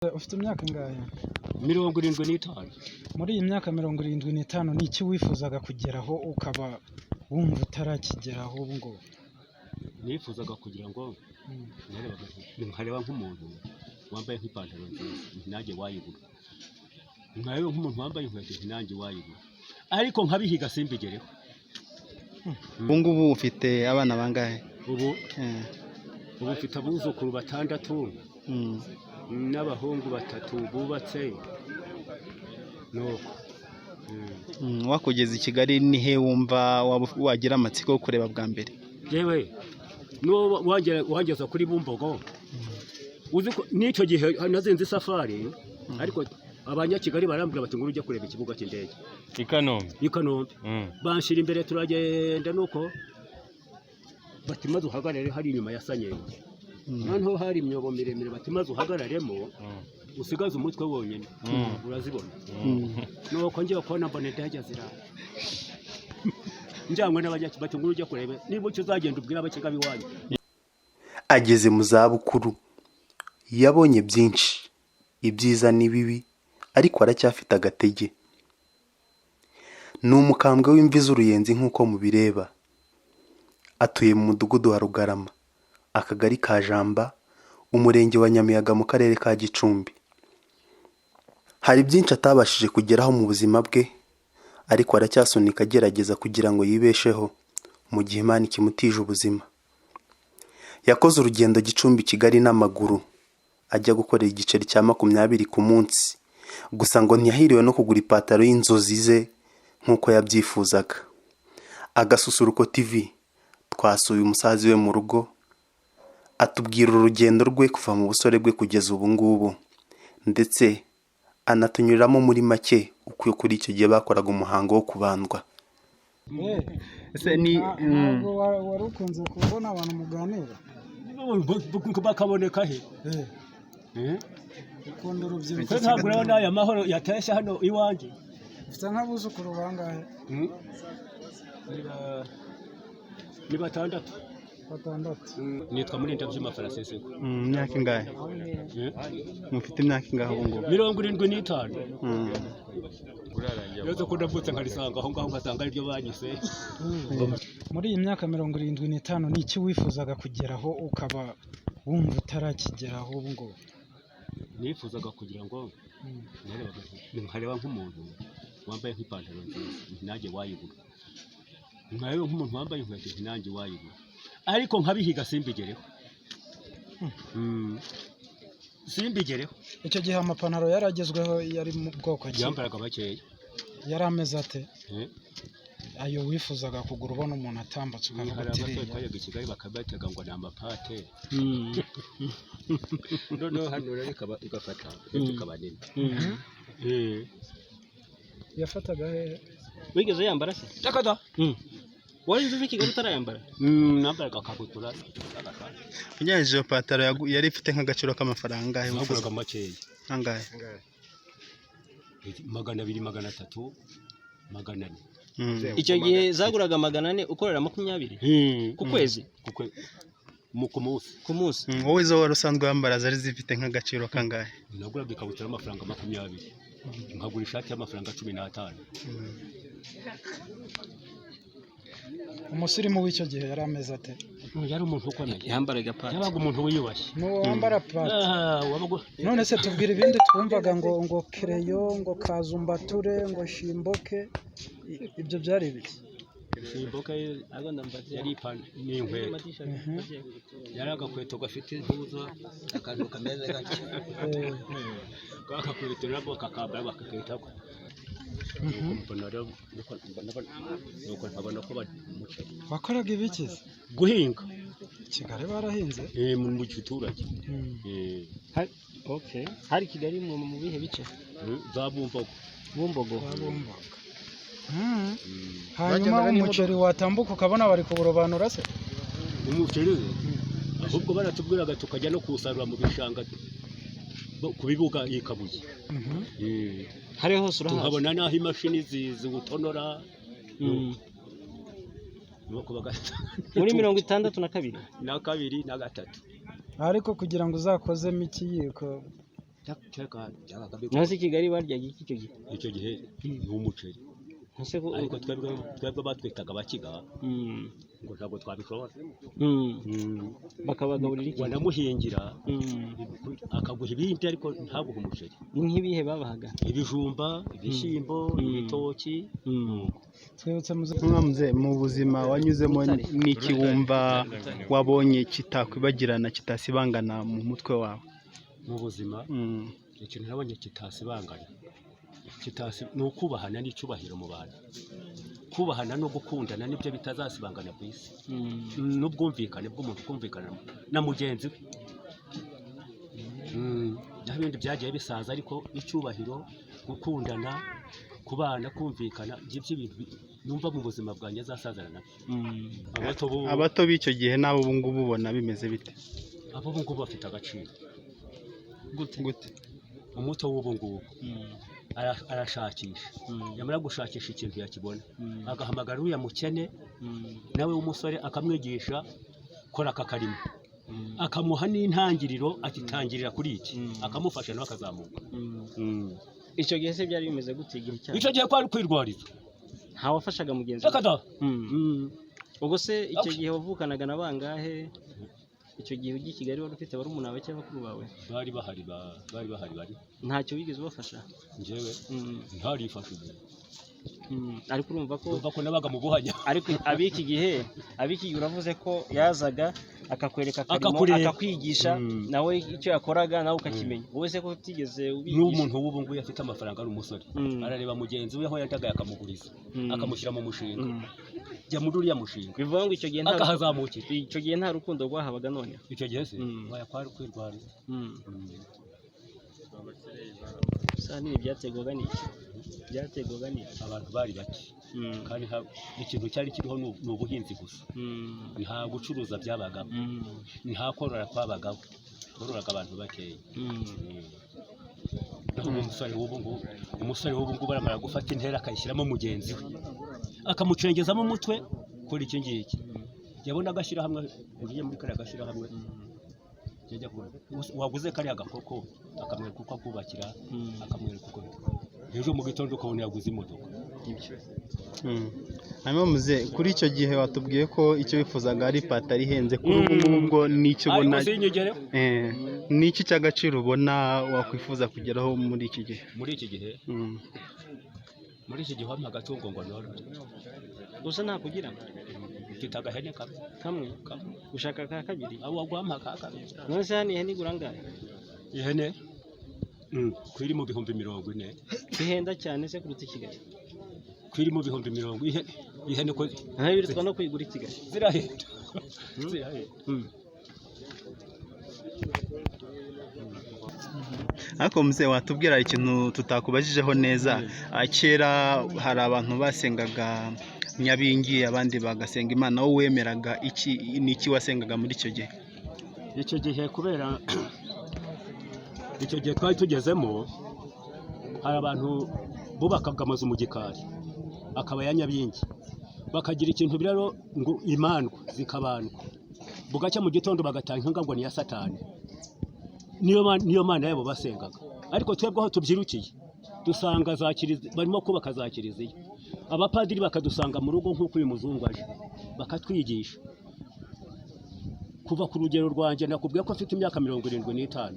Ufite imyaka ingahe? 75. Muri iyi myaka 75 ni iki wifuzaga kugeraho ukaba wumva utarakigeraho ubu ngo? Nifuzaga kugira ngo nkareba nk'umuntu wambaye nk'ipantaro nziza nanjye wayigura, nkareba nk'umuntu wambaye inkweto nanjye wayigura, ariko nkabihiga simbigereho. Ubu ngubu ufite abana bangahe? Ubu mfite abuzukuru 6 n'abahungu 3 bubatse. Nuko wakugeza i Kigali ni he wumva wagira amatsiko yo kureba bwa mbere? Yewe no wangeza kuri Bumbogo, uzi ko n'icyo gihe nazinze safari, ariko abanyakigali barambwira bati nguru ujya kureba ikibuga cy'indege i Kanombe. Banshira imbere turagenda, nuko bati maze uhagarare hari inyuma ya Sanyengo, noneho hari imyobo miremire, bati maze uhagararemo usigaze umutwe wonyine urazibona. Nuko ngiye kubona mbona indege zirara, njyanywe n'abanyakibati nguru ujya kureba niba icyo uzagenda ubwira abakigabi wanyu. Ageze mu zabukuru, yabonye byinshi, ibyiza n'ibibi, ariko aracyafite agatege. Ni umukambwe w'imvi z'uruyenzi nk'uko mubireba. Atuye mu mudugudu wa Rugarama, akagari ka Jamba, umurenge wa Nyamiyaga mu karere ka Gicumbi. Hari byinshi atabashije kugeraho mu buzima bwe, ariko aracyasunika agerageza kugira ngo yibesheho mu gihe Imana ikimutije ubuzima. Yakoze urugendo Gicumbi Kigali n'amaguru, ajya gukorera igiceri cya 20 ku munsi, gusa ngo ntiyahiriwe no kugura ipantaro y'inzozi ze nk'uko yabyifuzaga. Agasusuruko TV twasuye umusazi we mu rugo, atubwira urugendo rwe kuva mu busore bwe kugeza ubu ngubu, ndetse anatunyuriramo muri make uko kuri icyo gihe bakoraga umuhango wo kubandwa. Ese ni ntabwo wari ukunze kubona abantu muganira bakaboneka he? ukunda urubyiruko? Ntabwo urabona aya mahoro yatashye hano iwanjye. Ufite nk'abuzukuru bangahe? Ni 6. 6. Nitwa Murinda byuma Faraseseko. imyaka ingahe? Mufite imyaka ingahe ubu ngubu? 75. Yozo ko ndavutse nkarisanga aho ngaho ngasanga ari byo banyise. Muri iyi myaka 75 ni iki wifuzaga kugeraho ukaba wumva utarakigeraho ubu ngo? Nifuzaga kugira ngo nkareba nk'umuntu wambaye nk'ipantaro nziza nanjye wayigura, nkareba nk'umuntu wambaye inkweto nanjye wayigura, ariko nkabihiga simbigereho. Simbigereho. Icyo gihe amapantaro yaragezweho yari mu bwoko ki? Yambaraga bakeya. Yari ameze ate? Ayo wifuzaga kugura ubona umuntu atambutse ukavuga ati twayaga i Kigali bakabatega ngo ni amapate. Noneho hano rero igafata ikaba nini. yafataga hehe? Wigeze yambara se? Takada. Wari nzi Kigali utarayambara? Nambaraga akabutura. Unyanje iyo pantaro yari ifite nk'agaciro k'amafaranga angahe? Naguraga makeya. Angahe? 200, 300, 400. Icyo gihe zaguraga 400 ukorera 20 ku kwezi? Ku munsi. Wowe zo wari usanzwe wambara zari zifite nk'agaciro kangahe? Naguraga ikabutura y'amafaranga 20, nkagura ishati y'amafaranga 15. Umusirimu w'icyo gihe yari ameze ate? Yari umuntu ukomeye. Yambaraga pati. Yabaga umuntu wiyubashye. N'uwo wambara pati. None se tubwira ibindi twumvaga ngo kereyo, ngo kazumbature, ngo shimboke, ibyo byari ibiki? Shimboke yari n'inkweto. Yari agakweto gafite impuzo, akantu kameze gake. Kakakweto nabo kakambara bakaketako. Wakoraga ibiki? Guhinga. Kigali barahinze? Mu giturage. Okay. Hari Kigali mu bihe bice? Za Bumbogo. Bumbogo. Hanyuma umuceri watambuka ukabona bari kuburobanura se? Umuceri ahubwo baratubwiraga tukajya no kusarura mu bishanga ku bibuga y'Ikabuye. Hari hose urahazi? Tukabona naho imashini ziwutonora. Muri 62 na 2 na 3. Ariko kugira ngo uzakozemo ikiyiko byabaga nasi Kigali baryaga iki icyo gihe ni umuceri ariko twebwe batwitaga abakiga ngo ntabwo twabishobora bakabagaburira iki wanamuhingira akaguha ibindi ariko ntaguha umuceri nk'ibihe babahaga ibijumba ibishyimbo ibitoki mwamuze mu buzima wanyuzemo n'iki wumva wabonye kitakwibagirana kitasibangana mu mutwe wawe mu buzima ikintu nabonye kitasibangana ni ukubahana n'icyubahiro mu bantu kubahana no gukundana nibyo bitazasibangana ku isi n'ubwumvikane bw'umuntu kumvikana na mugenzi we naho ibindi byagiye bisaza ariko icyubahiro gukundana kubana kumvikana ibyo bintu numva mu buzima bwanjye azasazana nabyo abato b'icyo gihe nabo ubu ngubu ubona bimeze bite abo ubu ngubu bafite agaciro gute umuto w'ubu ngubu arashakisha yamara gushakisha ikintu yakibona agahamagara uriya mukene nawe w'umusore akamwigisha kora aka karimo akamuha n'intangiriro akitangirira kuri iki akamufasha nawe akazamuka icyo gihe se byari bimeze gute igihe cyane icyo gihe kwari kwirwariza ntawafashaga mugenzi ubwo se icyo gihe wavukanaga na bangahe icyo gihe ujya i Kigali wari ufite barumuna bawe cyangwa bakuru bawe bari bahari bari ntacyo wigeze ubafasha njyewe ntarifashije ariko urumva ko nabaga mu buhanya ariko abiki gihe uravuze ko yazaga akakwereka akarimo akakwigisha nawe icyo yakoraga nawe ukakimenya wowe se ko utigeze ubigisha n'umuntu w'ubu ngubu afite amafaranga ari umusore arareba mugenzi we aho yatagaye akamuguriza akamushyira mu mushinga jya muri uriya mushinga bivuga ngo icyo gihe nta rukundo rwahabaga none icyo gihe se wayakwari kwirwariza nini byategwaga n'iki abantu bari bake kandi ikintu cyari kiriho ni ubuhinzi gusa nta gucuruza byabagamo nta korora kwabagaho bororaga abantu bakeya umusore w'ubu ngubu aramara gufata intera akayishyiramo mugenzi we akamucengezamo umutwe kuri iki ngiki yabona agashyirahamwe ugiye muri kariya gashyirahamwe waguze kariya gakoko akamwereka uko akubakira akamwereka uko ejo mu gitondo ukabona yaguze imodoka hanyuma muze kuri icyo gihe watubwiye ko icyo wifuzaga ari ipataro ihenze kuri ubu ngubu n'icyo ubona n'iki cy'agaciro ubona wakwifuza kugeraho muri iki gihe muri iki gihe wampa agatungo ngo norore gusa ntakugira mfite agahene kamwe ushaka ka kabiri abo wagwampa ka kabiri none se hano ihene igura angahe ihene kwiri mu bihumbi 40 bihenda cyane se kuruta i Kigali kwiri mu bihumbi 40 ihene ko naho birutswa no kuyigura i Kigali zirahenda ariko muze watubwira ikintu tutakubajijeho neza kera hari abantu basengaga nyabingi abandi bagasenga Imana wowe wemeraga iki niki wasengaga muri icyo gihe kubera icyo gihe twari tugezemo hari abantu bubakaga amazu mu gikari akaba ya nyabingi bakagira ikintu biraro ngo imandwa zikabandwa bugacya mu gitondo bagatanga ngo ni ya Satani niyo mana yabo basengaga ariko twebwe aho tubyirukiye dusanga za kiliziya barimo kubaka za kiliziya abapadiri bakadusanga mu rugo nk'uko uyu muzungu aje bakatwigisha kuva ku rugero rwanjye nakubwiye ko afite imyaka 75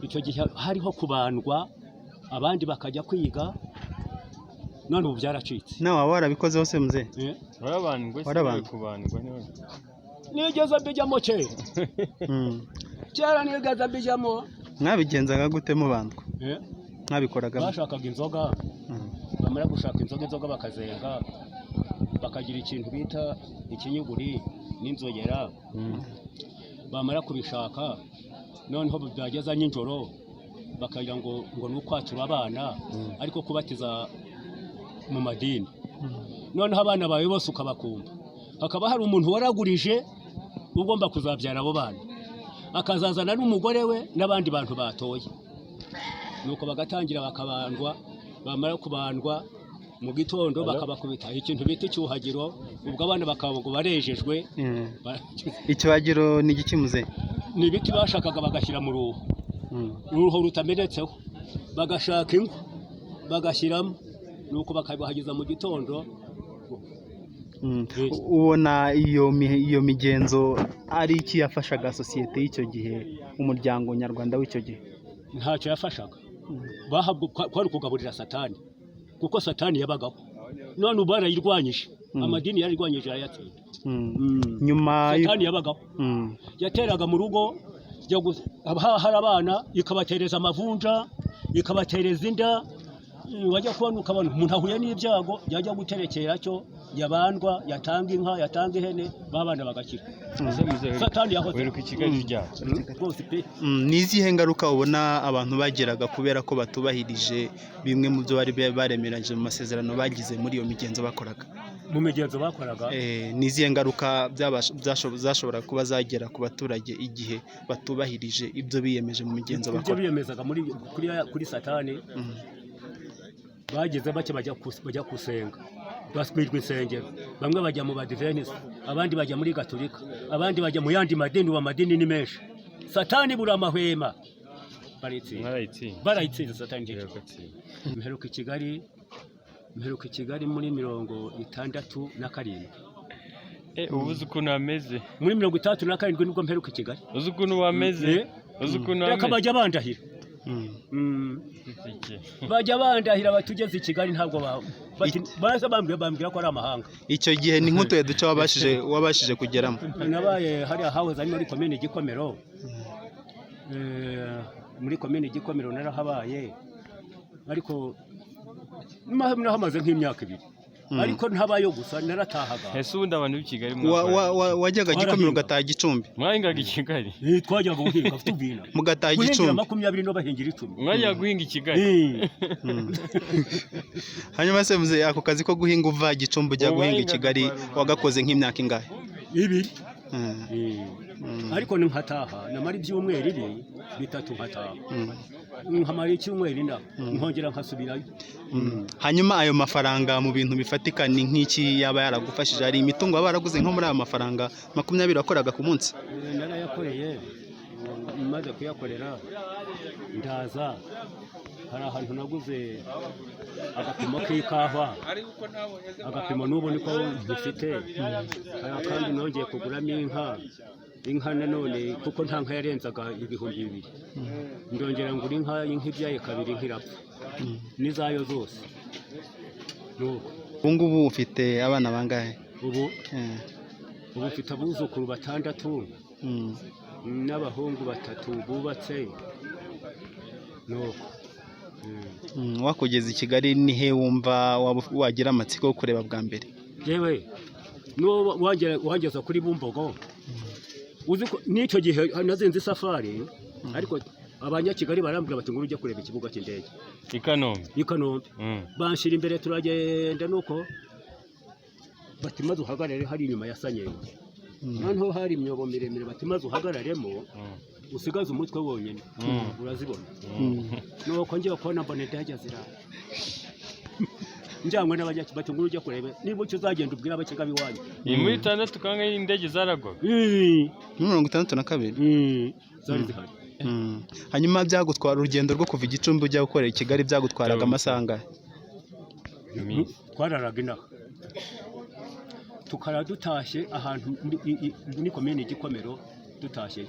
icyo gihe hariho kubandwa abandi bakajya kwiga none ubu byaracitse nawe warabikoze hose muze warabandwe kubandwa nigeze mbijyamo kera nigeze mbijyamo mwabigenzaga gute mubandwa mwabikoraga bashakaga inzoga bamara gushaka inzoga bakazenga bakagira ikintu bita ikinyuguri n'inzogera bamara kubishaka noneho byageza n'injoro bakagira ngo n'ukwatura abana ariko kubatiza mu madini noneho abana bawe bose ukabakumva hakaba hari umuntu waragurije ugomba kuzabyara abo bana akazazana n'umugore we n'abandi bantu batoye nuko bagatangira bakabandwa bamara kubandwa mu gitondo bakabakubita ikintu bita icyuhagiro ubwo abana bakaba ngo barejejwe icyuhagiro ni igikimuze ni ibiti bashakaga bagashyira mu ruhu uruho rutamenetseho bagashaka inkwi bagashyiramo nuko bakabahageza mu gitondo. ubona iyo migenzo ari iki yafashaga sosiyete y'icyo gihe, umuryango nyarwanda w'icyo gihe? Ntacyo yafashaga, kwari kugaburira satani kuko satani yabagaho, none ubu barayirwanyije, amadini yarirwanyije ayatsinda. Nyuma satani yabagaho, yateraga mu rugo hari abana ikabatereza amavunja ikabatereza inda, wajya kubona ukabona umuntu ahuye n'ibyago yajya guterekera cyo yabandwa yatanga inka yatanga ihene babana bagakira. Satani yahoze weruka Kigali rya rwose pe. Nizihe ngaruka ubona abantu bageraga kubera ko batubahirije bimwe mu byo bari baremeranyije mu masezerano bagize muri iyo migenzo bakoraga? Mu migenzo bakoraga nizihe ngaruka zashobora kuba zagera ku baturage igihe batubahirije ibyo biyemeje mu migenzo bakora? Ibyo biyemezaga kuri satani bageze bake bajya kusenga, baswirwa insengero, bamwe bajya mu badiventisi, abandi bajya muri gatolika, abandi bajya mu yandi madini, amadini ni menshi. Satani buri amahwema barayitsinze satani. Mperuka i Kigali muri 67. Ubuze ukuntu ameze muri 37 nibwo mperuka i Kigali. Uzi ukuntu wameze, uzi ukuntu ameze. Reka bajya bandahira, bajya bandahira batugeze i Kigali, ntabwo baza bambwira ko ari amahanga. Icyo gihe ni nk'utuye duce wabashije kugeramo? Nabaye hariya hahoze ari muri komine Gikomero, muri komine Gikomero narahabaye, ariko nahamaze nk'imyaka 2, ariko ntabayo gusa naratahaga. Ese ubundi abantu b'i Kigali wajyaga Gikomero ugataha Gicumbi? Mwahingaga i Kigali? Twajyaga guhinga tubina mugataha Gicumbi 20 no bahingira 10. Mwajyaga guhinga i Kigali? Hanyuma se muze ako kazi ko guhinga uva Gicumbi ujya guhinga i Kigali wagakoze nk'imyaka ingahe? 2. Ariko nkataha namara ibyumweru 3 nkataha, nkamara icyumweru nkongera nkasubirayo. Hanyuma ayo mafaranga mu bintu bifatika ni nk'iki yaba yaragufashije? Ari imitungo baraguze nko muri ayo mafaranga 20 wakoraga ku munsi? Narayakoreye, maze kuyakorera ndaza hari ahantu naguze agapimo k'ikawa, agapimo n'ubu niko mfite, kandi nongeye kuguramo inka nanone kuko nta nka yarenzaga 2,000. Ndongera ngura inka ibyaye 2 nk'irapfa n'izayo zose. Ubu ngubu ufite abana bangahe? Ubu mfite abuzukuru 6 n'abahungu 3 bubatse. Wakugeza i Kigali ni he wumva wagira amatsiko yo kureba bwa mbere? Yewe wangeza kuri Bumbogo, uzi ko n'icyo gihe nazenze safari, ariko abanyakigali barambwira bati ngo ujye kureba ikibuga cy'indege i Kanombe. Banshira imbere turagenda, nuko bati maze uhagarare hari inyuma ya Sanyeyo, noneho hari imyobo miremire, bati maze uhagararemo usigaze umutwe wonyine urazibona. Nuko ngiye kubona mbona indege zirara, njyanywe n'abanyaki bati ngo ujye kureba niba icyo uzagenda ubwira abakigabi wanyu. Muri 6 kanga y'indege zaragwa 62 zari zihari. Hanyuma byagutwara urugendo rwo kuva Igicumbi ujya gukorera i Kigali byagutwaraga amasanga? Twararaga inaha tukara dutashye ahantu muri komine Gikomero, dutashye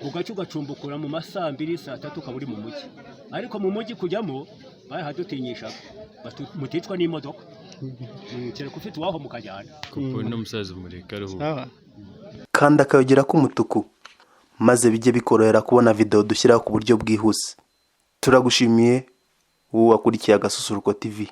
ugacu gacumbukura mu masaa 2 saa 3 ukaba uri mu mujyi, ariko mu mujyi kujyamo bahadutinyishaga muticwa n'imodoka, kereka ufite uwaho mukajyana. Kuko n'umusaza umureka ruhu kandi akayogera k'umutuku, maze bijye bikorohera kubona video dushyiraho ku buryo bwihuse. Turagushimiye wowe wakurikiye Agasusuruko TV.